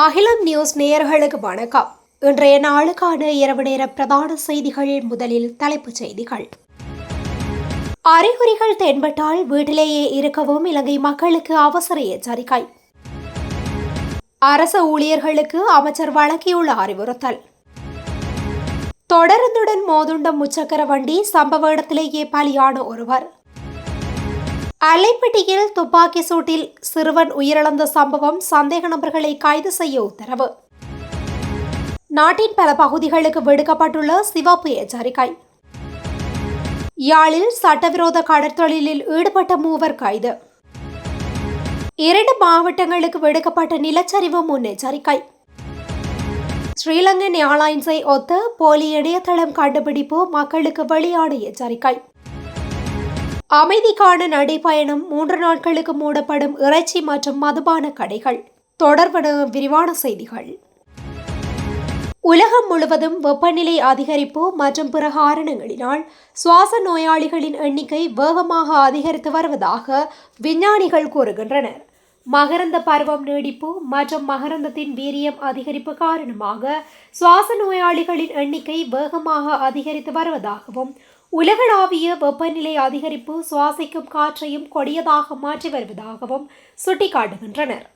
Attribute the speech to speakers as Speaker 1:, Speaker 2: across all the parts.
Speaker 1: அகிலம் நியூஸ் நேயர்களுக்கு வணக்கம். இன்றைய நாளுக்கான இரவு நேர பிரதான செய்திகள். முதலில் தலைப்புச் செய்திகள். அறிகுறிகள் தென்பட்டால் வீட்டிலேயே இருக்கவும் இலங்கை மக்களுக்கு அவசர எச்சரிக்கை. அரச ஊழியர்களுக்கு அமைச்சர் வழங்கியுள்ள அறிவுறுத்தல். தொடருந்துடன் மோதுண்ட முச்சக்கர வண்டி சம்பவ இடத்திலேயே பலியான ஒருவர். அலைப்பட்டியில் துப்பாக்கி சூட்டில் சிறுவன் உயிரிழந்த சம்பவம் சந்தேக நபர்களை கைது செய்ய உத்தரவு. நாட்டின் பல பகுதிகளுக்கு விடுக்கப்பட்டுள்ள சிவப்பு எச்சரிக்கை. யாழில் சட்டவிரோத கடற்தொழிலில் ஈடுபட்ட மூவர் கைது. 2 மாவட்டங்களுக்கு விடுக்கப்பட்ட நிலச்சரிவு முன்னெச்சரிக்கை. ஸ்ரீலங்கன் ஏர்லைன்ஸை ஒத்த போலி இணையதளம் கண்டுபிடிப்பு மக்களுக்கு வெளியான எச்சரிக்கை. அமைதிக்கான நடைபயணம் 3 நாட்களுக்கு மூடப்படும் இறைச்சி மற்றும் மதுபான கடைகள். தொடர்பான விரிவான செய்திகள். உலகம் முழுவதும் வெப்பநிலை அதிகரிப்பு மற்றும் பிற காரணங்களினால் சுவாச நோயாளிகளின் எண்ணிக்கை வேகமாக அதிகரித்து வருவதாக விஞ்ஞானிகள் கூறுகின்றனர். மகரந்த பருவம் நீடிப்பு மற்றும் மகரந்தத்தின் வீரியம் அதிகரிப்பு காரணமாக சுவாச நோயாளிகளின் எண்ணிக்கை வேகமாக அதிகரித்து வருவதாகவும் உலகளாவிய வெப்பநிலை அதிகரிப்பு சுவாசிக்கும் காற்றையும் கொடியதாக மாற்றி வருவதாகவும் சுட்டிக்காட்டுகின்றனர்.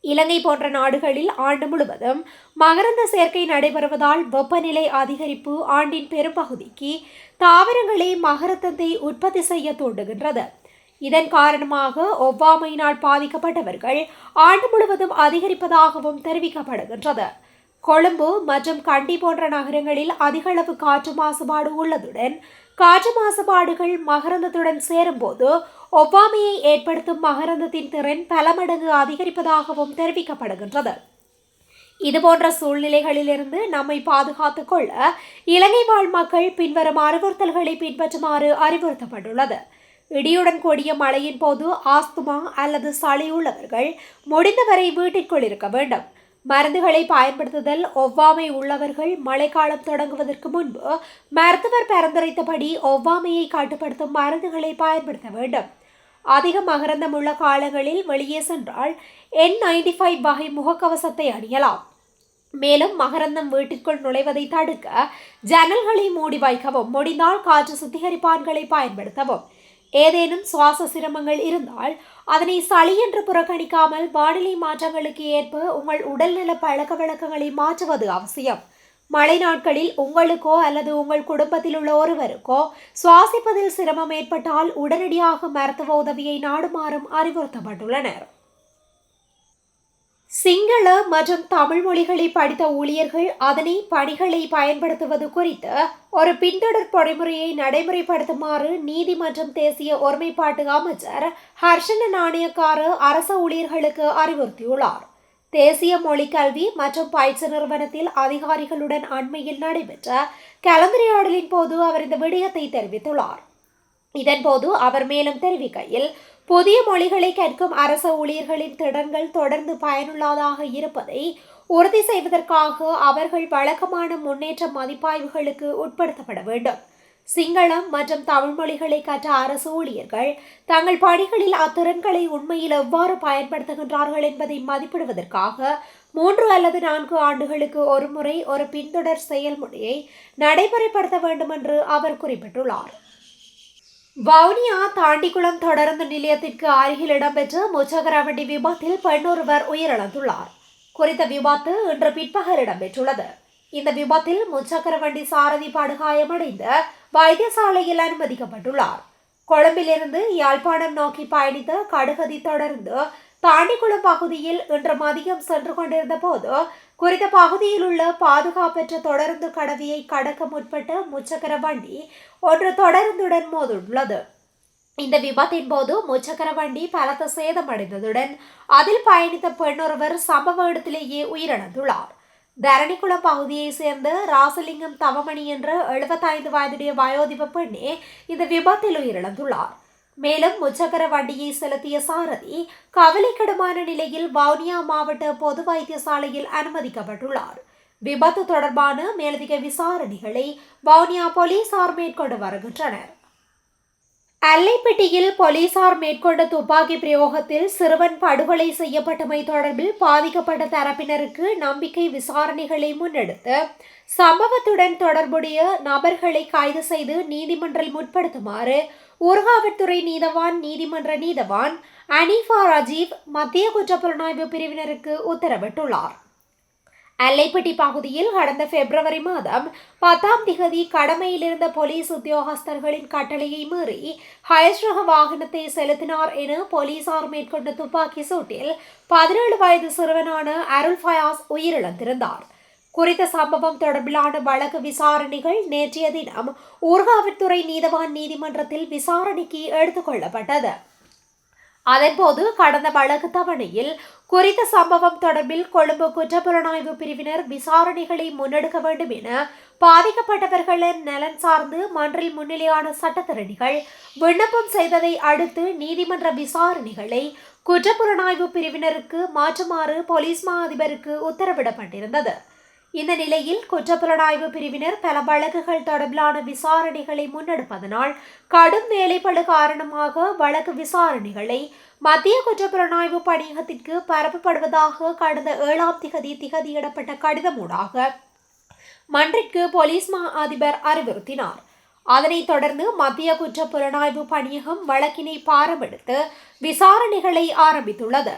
Speaker 1: இலங்கை போன்ற நாடுகளில் ஆண்டு முழுவதும் மகரந்த சேர்க்கை நடைபெறுவதால் வெப்பநிலை அதிகரிப்பு ஆண்டின் பெரும்பகுதிக்கு தாவரங்களை மகரந்தத்தை உற்பத்தி செய்ய தூண்டுகின்றது. இதன் காரணமாக ஒவ்வாமையினால் பாதிக்கப்பட்டவர்கள் ஆண்டு முழுவதும் அதிகரிப்பதாகவும் தெரிவிக்கப்படுகின்றது. கொழும்பு மற்றும் கண்டி போன்ற நகரங்களில் அதிகளவு காற்று மாசுபாடு உள்ளதுடன் காற்று மாசுபாடுகள் மகரந்தத்துடன் சேரும்போது ஒவ்வாமையை ஏற்படுத்தும் மகரந்தத்தின் திறன் பல மடங்கு அதிகரிப்பதாகவும் தெரிவிக்கப்படுகின்றது. இதுபோன்ற சூழ்நிலைகளிலிருந்து நம்மை பாதுகாத்துக் கொள்ள இலங்கை வாழ் மக்கள் பின்வரும் அறிவுறுத்தல்களை பின்பற்றுமாறு அறிவுறுத்தப்பட்டுள்ளது. இடியுடன் கூடிய மழையின் போது ஆஸ்துமா அல்லது சளி உள்ளவர்கள் முடிந்தவரை வீட்டிற்குள் இருக்க வேண்டும். மருந்துகளை பயன்படுத்துதல். ஒவ்வாமை உள்ளவர்கள் மழைக்காலம் தொடங்குவதற்கு முன்பு மருத்துவர் பரிந்துரைத்தபடி ஒவ்வாமையை கட்டுப்படுத்தும் மருந்துகளை பயன்படுத்த வேண்டும். அதிக மகரந்தம் உள்ள காலங்களில் வெளியே சென்றால் N95 வகை முகக்கவசத்தை அணியலாம். மேலும் மகரந்தம் வீட்டிற்குள் நுழைவதை தடுக்க ஜன்னல்களை மூடி வைக்கவும். முடிந்தால் காற்று சுத்திகரிப்பான்களை பயன்படுத்தவும். ஏதேனும் சுவாச சிரமங்கள் இருந்தால் அதனை சளி என்று புறக்கணிக்காமல் வானிலை மாற்றங்களுக்கு ஏற்ப உங்கள் உடல்நல பழக்க வழக்கங்களை மாற்றுவது அவசியம். மழை நாட்களில் உங்களுக்கோ அல்லது உங்கள் குடும்பத்தில் உள்ள ஒருவருக்கோ சுவாசிப்பதில் சிரமம் ஏற்பட்டால் உடனடியாக மருத்துவ உதவியை நாடுமாறும் அறிவுறுத்தப்பட்டுள்ளனர். சிங்கள மற்றும் தமிழ் மொழிகளை படித்த ஊழியர்கள் அதனை பணிகளை பயன்படுத்துவது குறித்து ஒரு பின்தொடர் பொறிமுறையை நடைமுறைப்படுத்துமாறு நீதி மற்றும் தேசிய ஒருமைப்பாட்டு அமைச்சர் ஹர்ஷன நாணயக்கார அரச ஊழியர்களுக்கு அறிவுறுத்தியுள்ளார். தேசிய மொழி கல்வி மற்றும் பயிற்சி நிறுவனத்தில் அதிகாரிகளுடன் அண்மையில் நடைபெற்ற கலந்துரையாடலின் போது அவர் இந்த விடயத்தை தெரிவித்துள்ளார். இதன்போது அவர் மேலும் தெரிவிக்கையில், புதிய மொழிகளை கற்கும் அரச ஊழியர்களின் திறன்கள் தொடர்ந்து பயனுள்ளதாக இருப்பதை உறுதி செய்வதற்காக அவர்கள் வழக்கமான முன்னேற்ற மதிப்பாய்வுகளுக்கு உட்படுத்தப்பட வேண்டும். சிங்களம் மற்றும் தமிழ் மொழிகளை கற்ற அரசு ஊழியர்கள் தங்கள் பணிகளில் அத்திறன்களை உண்மையில் எவ்வாறு பயன்படுத்துகின்றார்கள் என்பதை மதிப்பிடுவதற்காக 3 அல்லது 4 ஆண்டுகளுக்கு ஒருமுறை ஒரு பின்தொடர் செயல்முறையை நடைமுறைப்படுத்த வேண்டும் என்று அவர் குறிப்பிட்டுள்ளார். வவுனியா தாண்டிக்குளம் தொடருந்து நிலையத்திற்கு அருகில் இடம்பெற்ற முச்சக்கர வண்டி விபத்தில் பெண்ணொருவர் உயிரிழந்துள்ளார். குறித்த விபத்து இன்று பிற்பகல் இடம்பெற்றுள்ளது. இந்த விபத்தில் முச்சக்கர வண்டி சாரதி படுகாயமடைந்து வைத்தியசாலையில் அனுமதிக்கப்பட்டுள்ளார். கொழும்பிலிருந்து யாழ்ப்பாணம் நோக்கி பயணித்த கடுகதி தொடர்ந்து தாண்டிக்குளம் பகுதியில் இன்று மதியம் சென்று கொண்டிருந்த போது குறித்த பகுதியில் உள்ள பாதுகாப்பற்ற தொடருந்து கடவியை கடக்க முற்பட்ட முச்சக்கர வண்டி ஒன்று தொடருந்துடன் மோதுள்ளது. இந்த விபத்தின் போது முச்சக்கர வண்டி பலத்த சேதமடைந்ததுடன் அதில் பயணித்த பெண்ணொருவர் சம்பவ இடத்திலேயே உயிரிழந்துள்ளார். தரணிக்குளம் பகுதியை சேர்ந்த ராசலிங்கம் தவமணி என்ற 75 வயதுடைய வயோதிப பெண்ணே இந்த விபத்தில் உயிரிழந்துள்ளார். மேலும் முச்சக்கர வண்டியை செலுத்திய சாரதி கவலைக்கிடமான நிலையில் வவுனியா மாவட்ட பொது வைத்தியசாலையில் அனுமதிக்கப்பட்டுள்ளார். விபத்து தொடர்பான மேலதிக விசாரணைகளை வவுனியா போலீசார் மேற்கொண்டு வருகின்றனர். அல்லைப்பட்டியில் போலீசார் மேற்கொண்ட துப்பாக்கி பிரயோகத்தில் சிறுவன் படுகொலை செய்யப்பட்டமை தொடர்பில் பாதிக்கப்பட்ட தரப்பினருக்கு நம்பிக்கை விசாரணைகளை முன்னெடுத்து சம்பவத்துடன் தொடர்புடைய நபர்களை கைது செய்து நீதிமன்றில் முற்படுத்துமாறு ஊர்காவற்துறை நீதிமன்ற நீதவான் அனீஃபா ராஜீவ் மத்திய குற்றப்புலனாய்வு பிரிவினருக்கு உத்தரவிட்டுள்ளார். அல்லைப்பட்டி பகுதியில் கடந்த பிப்ரவரி மாதம் 10ஆம் திகதி கடமையில் இருந்த போலீஸ் உத்தியோகஸ்தர்களின் கட்டளையை மீறி ஹயஸ் ரக வாகனத்தை செலுத்தினார் என போலீசார் மேற்கொண்ட துப்பாக்கி சூட்டில் 17 வயது சிறுவனான அருள் ஃபயாஸ் உயிரிழந்திருந்தார். குறித்த சம்பவம் தொடர்பிலான வழக்கு விசாரணைகள் நேற்றைய தினம் ஊர்காவற்துறை நீதவான் நீதிமன்றத்தில் விசாரணைக்கு எடுத்துக் கொள்ளப்பட்டது. அதன்போது கடந்த வழக்கு தவணையில் குறித்த சம்பவம் தொடர்பில் கொழும்பு குற்றப்புலனாய்வு பிரிவினர் விசாரணைகளை முன்னெடுக்க வேண்டும் என பாதிக்கப்பட்டவர்களின் நலன் சார்ந்து மன்றில் முன்னிலையான சட்டத்தரணிகள் விண்ணப்பம் செய்ததை அடுத்து நீதிமன்ற விசாரணைகளை குற்றப்புலனாய்வு பிரிவினருக்கு மாற்றுமாறு போலீஸ் மா அதிபருக்கு உத்தரவிடப்பட்டிருந்தது. இந்த நிலையில் குற்றப்புலனாய்வு பிரிவினர் பல வழக்குகள் தொடர்பிலான விசாரணைகளை முன்னெடுப்பதனால் கடும் வேலைப்பளு காரணமாக வழக்கு விசாரணைகளை மத்திய குற்றப்புலனாய்வு பணியகத்திற்கு பரப்பப்படுவதாக கடந்த 7ஆம் திகதி திகதியிடப்பட்ட கடிதமூடாக மன்றிற்கு போலீஸ் மா அதிபர் அறிவுறுத்தினார். அதனைத் தொடர்ந்து மத்திய குற்றப்புலனாய்வு பணியகம் வழக்கினை பாரமெடுத்து விசாரணைகளை ஆரம்பித்துள்ளது.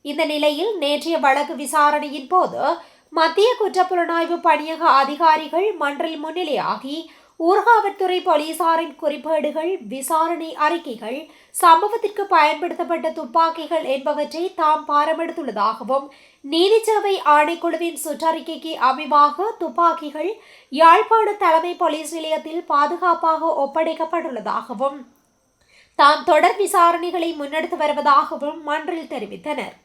Speaker 1: இந்த நிலையில் நேற்றைய வழக்கு விசாரணையின் போது மத்திய குற்றப்புலனாய்வு பணியக அதிகாரிகள் மன்றில் முன்னிலையாகி ஊர்காவற்துறை போலீசாரின் குறிப்பேடுகள், விசாரணை அறிக்கைகள், சம்பவத்திற்கு பயன்படுத்தப்பட்ட துப்பாக்கிகள் என்பவற்றை தாம் பாரமெடுத்துள்ளதாகவும் நீதிச்சேவை ஆணைக்குழுவின் சுற்றறிக்கைக்கு அமைவாக துப்பாக்கிகள் யாழ்ப்பாண தலைமை போலீஸ் நிலையத்தில் பாதுகாப்பாக ஒப்படைக்கப்பட்டுள்ளதாகவும் தாம் தொடர் விசாரணைகளை முன்னெடுத்து வருவதாகவும் மன்றில் தெரிவித்தனர்.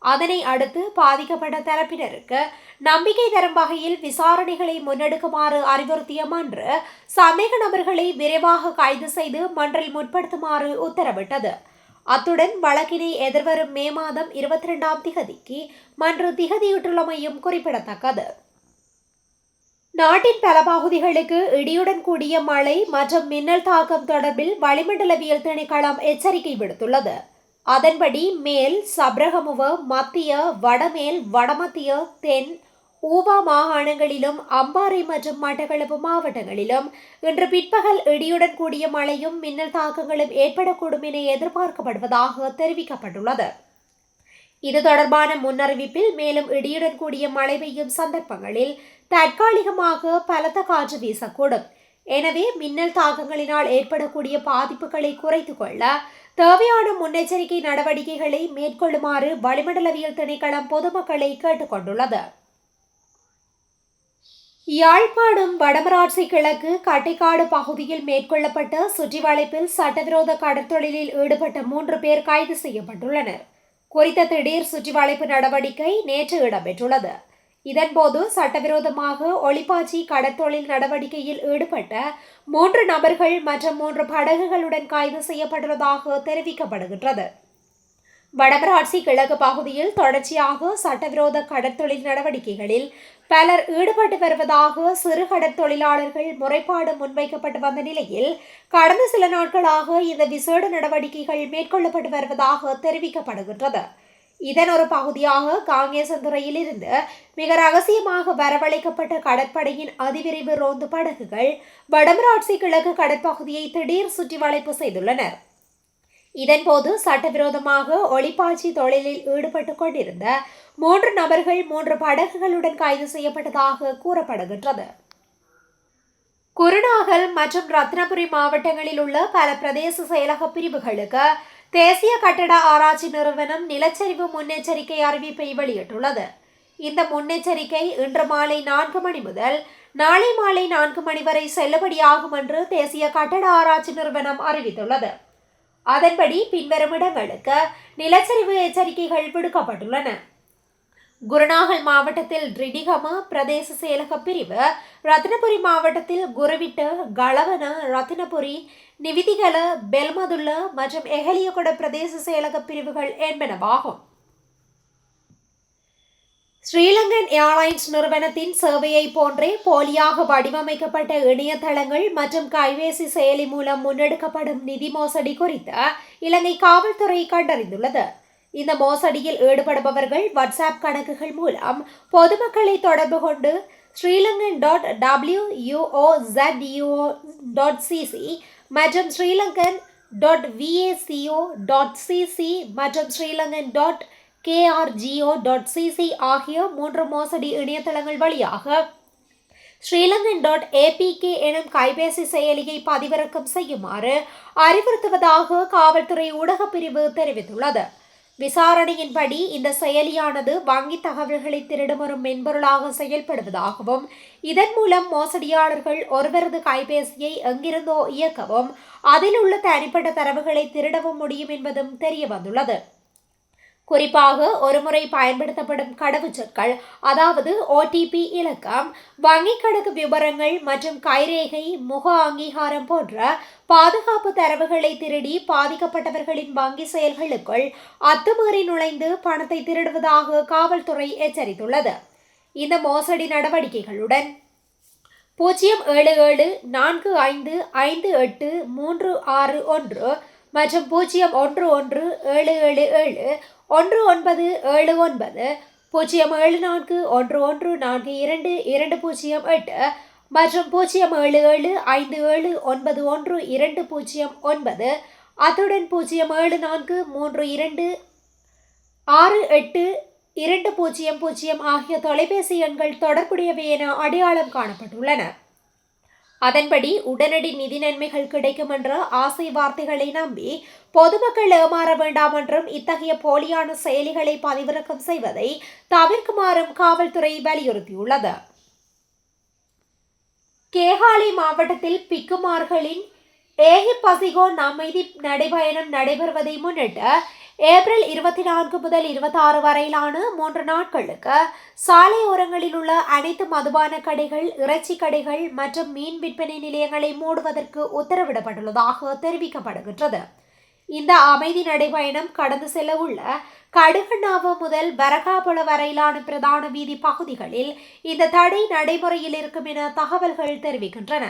Speaker 1: அதனை அடுத்து பாதிக்கப்பட்ட தரப்பினருக்கு நம்பிக்கை தரும் வகையில் விசாரணைகளை முன்னெடுக்குமாறு அறிவுறுத்திய மன்று சந்தேக நபர்களை விரைவாக கைது செய்து மன்றில் முற்படுத்துமாறு உத்தரவிட்டது. அத்துடன் வழக்கினை எதிர்வரும் மே மாதம் 22ஆம் திகதிக்கு மன்று திகதியிட்டுள்ளமையும் குறிப்பிடத்தக்கது. நாட்டின் பல பகுதிகளுக்கு இடியுடன் கூடிய மழை மற்றும் மின்னல் தாக்கம் தொடர்பில் வளிமண்டலவியல் திணைக்களம் எச்சரிக்கை விடுத்துள்ளது. அதன்படி மேல் சப்ரகமுவ, மத்திய, வடமேல், வடமத்திய, தென், ஊவா மாகாணங்களிலும் அம்பாறை மற்றும் மட்டக்களப்பு மாவட்டங்களிலும் இன்று பிற்பகல் இடியுடன் கூடிய மழையும் மின்னல் தாக்கங்களும் ஏற்படக்கூடும் என எதிர்பார்க்கப்படுவதாக தெரிவிக்கப்பட்டுள்ளது. இது தொடர்பான முன்னறிவிப்பில் மேலும் இடியுடன் கூடிய மழை பெய்யும் சந்தர்ப்பங்களில் தற்காலிகமாக பலத்த காற்று வீசக்கூடும். எனவே மின்னல் தாக்கங்களினால் ஏற்படக்கூடிய பாதிப்புகளை குறைத்துக் கொள்ள தேவையான முன்னெச்சரிக்கை நடவடிக்கைகளை மேற்கொள்ளுமாறு வளிமண்டலவியல் திணைக்களம் பொதுமக்களை கேட்டுக்கொண்டுள்ளது. யாழ்ப்பாணம் வடமராட்சி கிழக்கு கட்டைக்காடு பகுதியில் மேற்கொள்ளப்பட்ட சுற்றிவளைப்பில் சட்டவிரோத கடற்தொழிலில் ஈடுபட்ட 3 பேர் கைது செய்யப்பட்டுள்ளனர். குறித்த திடீர் சுற்றிவளைப்பு நடவடிக்கை நேற்று இடம்பெற்றுள்ளது. இதன்போது சட்டவிரோதமாக ஒளிப்பாச்சி கடற்தொழில் நடவடிக்கையில் ஈடுபட்ட 3 நபர்கள் மற்றும் 3 படகுகளுடன் கைது செய்யப்பட்டுள்ளதாக தெரிவிக்கப்படுகின்றது. வடமராட்சி கிழக்கு பகுதியில் தொடர்ச்சியாக சட்டவிரோத கடற்தொழில் நடவடிக்கைகளில் பலர் ஈடுபட்டு வருவதாக சிறு கடற்தொழிலாளர்கள் முறைப்பாடு முன்வைக்கப்பட்டு வந்த நிலையில் கடந்த சில நாட்களாக இந்த விசேட நடவடிக்கைகள் மேற்கொள்ளப்பட்டு வருவதாக தெரிவிக்கப்படுகின்றது. இதன் ஒரு பகுதியாக காங்கேசந்துறையில் இருந்து மிக ரகசியமாக வரவழைக்கப்பட்ட கடற்படையின் அதிவிரைவு ரோந்து படகுகள் வடமராட்சி கிழக்கு கடற்பகுதியை திடீர் சுற்றி வளைப்பு செய்துள்ளனர். இதன்போது சட்டவிரோதமாக ஒளிப்பாய்ச்சி தொழிலில் ஈடுபட்டுக் கொண்டிருந்த 3 நபர்கள் 3 படகுகளுடன் கைது செய்யப்பட்டதாக கூறப்படுகின்றது. குருநாகல் மற்றும் ரத்னபுரி மாவட்டங்களில் உள்ள பல பிரதேச செயலக பிரிவுகளுக்கு தேசிய கட்டட ஆராய்ச்சி நிறுவனம் நிலச்சரிவு முன்னெச்சரிக்கை அறிவிப்பை வெளியிட்டுள்ளது. இந்த முன்னெச்சரிக்கை இன்று மாலை 4 மணி முதல் நாளை மாலை 4 மணி வரை செல்லுபடியாகும் என்று தேசிய கட்டட ஆராய்ச்சி நிறுவனம் அறிவித்துள்ளது. அதன்படி பின்வரும் இடங்களுக்கு நிலச்சரிவு எச்சரிக்கைகள் விடுக்கப்பட்டுள்ளன. குருநாகல் மாவட்டத்தில் ரிடிகம பிரதேச செயலக பிரிவு, ரத்தினபுரி மாவட்டத்தில் குருவிட்ட, களவன, ரத்தினபுரி, நிவிதிகல, பெல்மதுல்ல மற்றும் எஹலியகொட பிரதேச செயலக பிரிவுகள் என்பனவாகும். ஸ்ரீலங்கன் ஏர்லைன்ஸ் நிறுவனத்தின் சேவையை போன்றே போலியாக வடிவமைக்கப்பட்ட இணையதளங்கள் மற்றும் கைபேசி செயலி மூலம் முன்னெடுக்கப்படும் நிதி மோசடி குறித்து இலங்கை காவல்துறை கண்டறிந்துள்ளது. இந்த மோசடியில் ஈடுபடுபவர்கள் வாட்ஸ்அப் கணக்குகள் மூலம் பொதுமக்களை தொடர்பு கொண்டு srilankan.wuozuo.cc மற்றும் srilankan.vaco.cc மற்றும் srilankan.krgo.cc ஆகிய 3 மோசடி இணையதளங்கள் வழியாக srilankan.apk எனும் கைபேசி செயலியை பதிவிறக்கம் செய்யுமாறு அறிவுறுத்துவதாக காவல்துறை ஊடகப் பிரிவு தெரிவித்துள்ளது. விசாரணையின்படி இந்த செயலியானது வங்கி தகவல்களை திருடும் ஒரு மென்பொருளாக செயல்படுவதாகவும் இதன் மூலம் மோசடியாளர்கள் ஒருவரது கைபேசியை எங்கிருந்தோ இயக்கவும் அதில் உள்ள தனிப்பட்ட தரவுகளை திருடவும் முடியும் என்பதும் தெரிய வந்துள்ளது. குறிப்பாக ஒருமுறை பயன்படுத்தப்படும் கடவுச்சொற்கள், அதாவது OTP இலக்கம், வங்கி கணக்கு விவரங்கள் மற்றும் கைரேகை, முக அங்கீகாரம் போன்ற பாதுகாப்பு தரவுகளை திருடி பாதிக்கப்பட்டவர்களின் வங்கி செயல்களுக்குள் அத்துமீறி நுழைந்து பணத்தை திருடுவதாக காவல்துறை எச்சரித்துள்ளது. இந்த மோசடி நடவடிக்கைகளுடன் 077455836 மற்றும் 0117771979 07411422008 மற்றும் 07757912009 அத்துடன் 07432682000 ஆகிய தொலைபேசி எண்கள் தொடர்புடையவை என அடையாளம் காணப்பட்டுள்ளன. அதன்படி உடனடி நிதி நன்மைகள் கிடைக்கும் என்ற ஆசை வார்த்தைகளை நம்பி பொதுமக்கள் ஏமாற வேண்டாம் என்றும் இத்தகைய போலியான செயலிகளை பதிவிறக்கம் செய்வதை தவிர்க்குமாறும் காவல்துறை வலியுறுத்தியுள்ளது. கேகாலை மாவட்டத்தில் பிக்குமார்களின் ஏஹிபசிகோன் அமைதி நடைபயணம் நடைபெறுவதை முன்னிட்டு ஏப்ரல் 24 முதல் 26 வரையிலான 3 நாட்களுக்கு சாலையோரங்களில் உள்ள அனைத்து மதுபான கடைகள், இறைச்சி கடைகள் மற்றும் மீன் விற்பனை நிலையங்களை மூடுவதற்கு உத்தரவிடப்பட்டுள்ளதாக தெரிவிக்கப்படுகின்றது. இந்த அமைதி நடைபயணம் கடந்து செல்ல உள்ள கடுகண்ணாவு முதல் பரகாபுல வரையிலான பிரதான வீதி பகுதிகளில் இந்த தடை நடைமுறையில் இருக்கும் என தகவல்கள் தெரிவிக்கின்றன.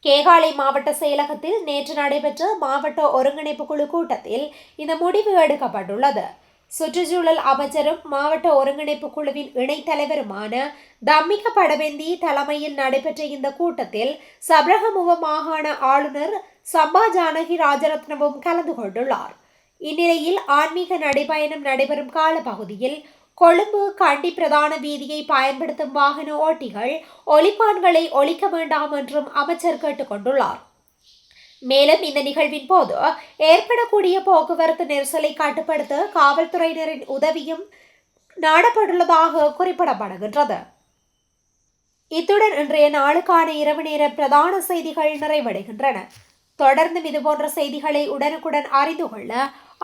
Speaker 1: கேகாலை மாவட்ட செயலகத்தில் நேற்று நடைபெற்ற மாவட்ட ஒருங்கிணைப்பு குழு கூட்டத்தில் இந்த முடிவு எடுக்கப்பட்டுள்ளது. சுற்றுச்சூழல் அமைச்சரும் மாவட்ட ஒருங்கிணைப்பு குழுவின் இணைத் தலைவருமான தம்மிக படவெந்தி தலைமையில் நடைபெற்ற இந்த கூட்டத்தில் சப்ரகமுவ மாகாண ஆளுநர் சம்பா ஜானகி ராஜரத்னவும் கலந்து கொண்டுள்ளார். இந்நிலையில் ஆன்மீக நடைபயணம் நடைபெறும் காலப்பகுதியில் கொழும்பு கண்டி பிரதான வீதியை பயன்படுத்தும் வாகன ஓட்டிகள் ஒலிப்பான்களை ஒலிக்க வேண்டாம் என்றும் அமைச்சர் கேட்டுக்கொண்டுள்ளார். மேலும் இந்த நிகழ்வின் போது ஏற்படக்கூடிய போக்குவரத்து நெரிசலை கட்டுப்படுத்த காவல்துறையினரின் உதவியும் நாடப்பட்டுள்ளதாக குறிப்பிடப்படுகின்றது. இத்துடன் இன்றைய நாளுக்கான இரவு நேர பிரதான செய்திகள் நிறைவடைகின்றன. தொடர்ந்து இதுபோன்ற செய்திகளை உடனுக்குடன் அறிந்து கொள்ள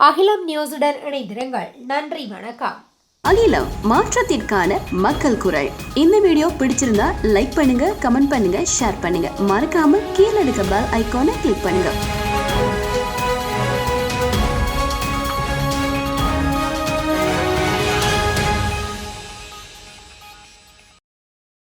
Speaker 1: அகிலம் நியூஸுடன் இணைந்திருங்கள். நன்றி, வணக்கம்.
Speaker 2: அகிலம், மாற்றத்திற்கான மக்கள் குரல். இந்த வீடியோ பிடிச்சிருந்தா லைக் பண்ணுங்க, கமெண்ட் பண்ணுங்க, ஷேர் பண்ணுங்க. மறக்காம கீழே இருக்க பெல் ஐகானை கிளிக் பண்ணுங்க.